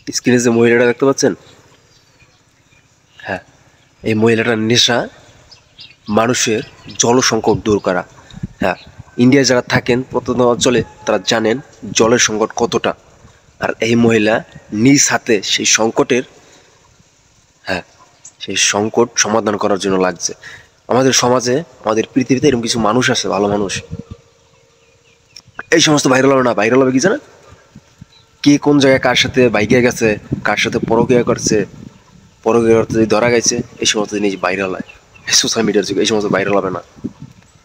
স্ক্রিনে যে মহিলাটা দেখতে পাচ্ছেন, হ্যাঁ, এই মহিলাটার নেশা মানুষের জল সংকট দূর করা। হ্যাঁ, ইন্ডিয়ায় যারা থাকেন প্রত্যন্ত অঞ্চলে তারা জানেন জলের সংকট কতটা। আর এই মহিলা নিজ হাতে সেই সংকটের, হ্যাঁ, সেই সংকট সমাধান করার জন্য লাগছে। আমাদের সমাজে, আমাদের পৃথিবীতে এরকম কিছু মানুষ আছে, ভালো মানুষ। এই সমস্ত ভাইরাল হবে না, ভাইরাল হবে কি জানেন? কে কোন জায়গায় কার সাথে বাইকে গেছে, কার সাথে পরকীয়া করছে, পরকীয়া করতে যদি ধরা গেছে, এই সমস্ত জিনিস ভাইরাল হয়। সোশ্যাল মিডিয়ার যুগে এই সমস্ত ভাইরাল হবে না,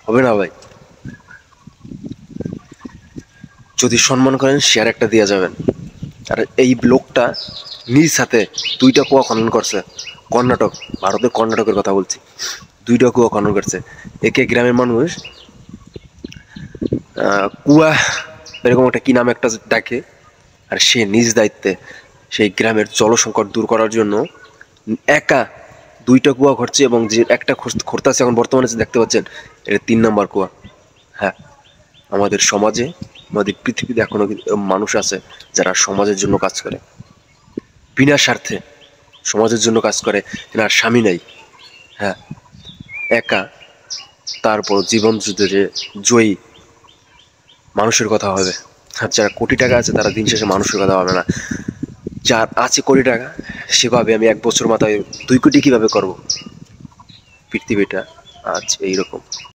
হবে না ভাই। যদি সম্মান করেন শেয়ার একটা দিয়ে যাবেন। আর এই লোকটা নিজ হাতে 2টা কুয়া খনন করছে, কর্ণাটক, ভারতের কর্ণাটকের কথা বলছি। 2টা কুয়া খনন করছে। একে গ্রামের মানুষ কুয়া এরকম একটা কি নাম একটা ডাকে। আর সে নিজ দায়িত্বে সেই গ্রামের জল সংকট দূর করার জন্য একা 2টা কুয়া করছে, এবং যে একটা খরতাছে এখন বর্তমানে যে দেখতে পাচ্ছেন, এটা 3 নম্বর কুয়া। হ্যাঁ, আমাদের সমাজে, আমাদের পৃথিবীতে এখনো মানুষ আছে যারা সমাজের জন্য কাজ করে, বিনা স্বার্থে সমাজের জন্য কাজ করে। এনার স্বামী নাই, হ্যাঁ, একা, তারপর জীবন যুদ্ধে যে জয়ী, মানুষের কথা হবে। আর যারা কোটি টাকা আছে তারা দিন শেষে মানুষের কথা হবে না। যার আছে কোটি টাকা সেভাবে আমি 1 বছর মাথায় 2 কোটি কীভাবে করব? পৃথিবীটা আজ এইরকম।